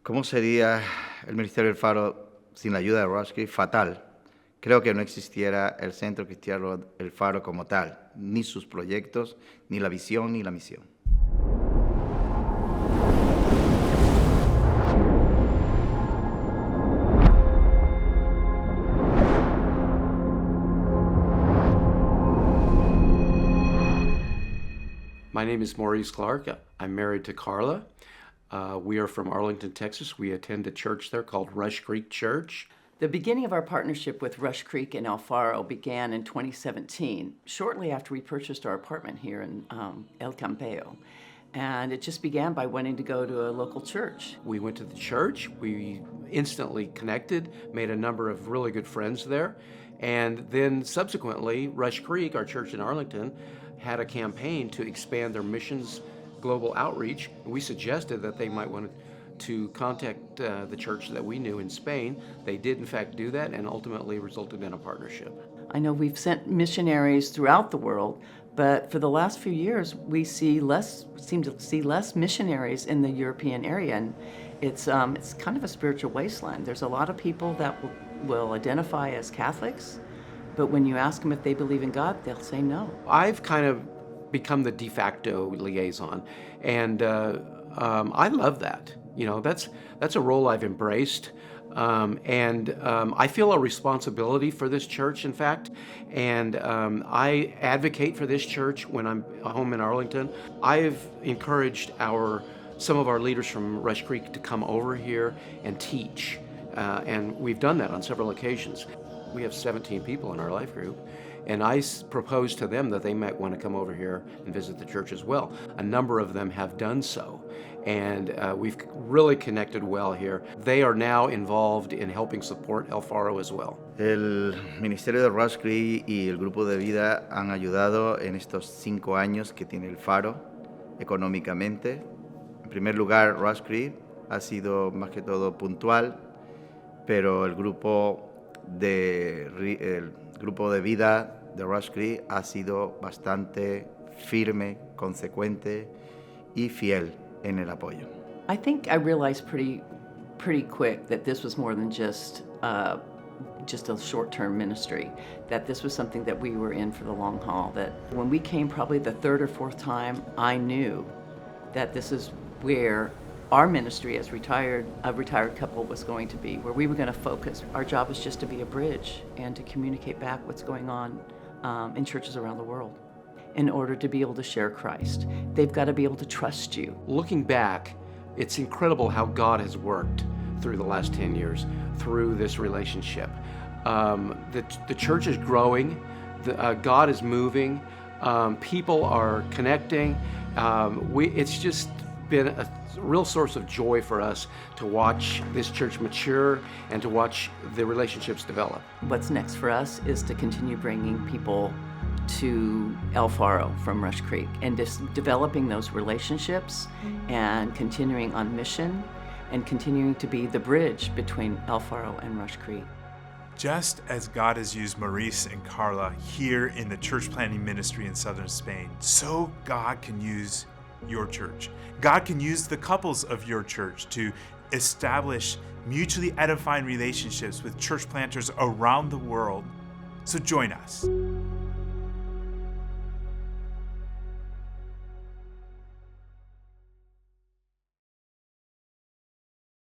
¿Cómo sería el Ministerio del Faro sin la ayuda de Rush Creek? Fatal. Creo que no existiera el Centro Cristiano El Faro como tal, ni sus proyectos, ni la visión, ni la misión. My name is Maurice Clark. I'm married to Carla. We are from Arlington, Texas. We attend a church there called Rush Creek Church. The beginning of our partnership with Rush Creek and El Faro began in 2017, shortly after we purchased our apartment here in El Campeo. And it just began by wanting to go to a local church. We went to the church. We instantly connected, made a number of really good friends there. And then subsequently, Rush Creek, our church in Arlington, had a campaign to expand their missions global outreach. We suggested that they might want to contact the church that we knew in Spain. They did in fact do that and ultimately resulted in a partnership. I know we've sent missionaries throughout the world, but for the last few years we seem to see less missionaries in the European area, and it's kind of a spiritual wasteland. There's a lot of people that will identify as Catholics, but when you ask them if they believe in God, they'll say no. I've kind of become the de facto liaison, and I love that. You know, that's a role I've embraced, and I feel a responsibility for this church, in fact, and I advocate for this church when I'm home in Arlington. I've encouraged some of our leaders from Rush Creek to come over here and teach, and we've done that on several occasions. We have 17 people in our life group, and I proposed to them that they might want to come over here and visit the church as well. A number of them have done so, and we've really connected well here. They are now involved in helping support El Faro as well. El Ministerio de Rush Creek y el Grupo de Vida han ayudado en estos 5 años que tiene el Faro económicamente. En primer lugar, Rush Creek ha sido más que todo puntual, pero el grupo de vida de Rush Creek ha sido bastante firme, consecuente y fiel en el apoyo. I think I realized pretty quick that this was more than just a short-term ministry, that this was something that we were in for the long haul, that when we came probably the 3rd or 4th time, I knew that this is where our ministry as a retired couple was going to be, where we were going to focus. Our job was just to be a bridge and to communicate back what's going on in churches around the world in order to be able to share Christ. They've got to be able to trust you. Looking back, it's incredible how God has worked through the last 10 years through this relationship. The church is growing, God is moving, people are connecting. It's just been a real source of joy for us to watch this church mature and to watch the relationships develop. What's next for us is to continue bringing people to El Faro from Rush Creek and just developing those relationships and continuing on mission and continuing to be the bridge between El Faro and Rush Creek. Just as God has used Maurice and Carla here in the church planting ministry in southern Spain, so God can use your church. God can use the couples of your church to establish mutually edifying relationships with church planters around the world. So join us.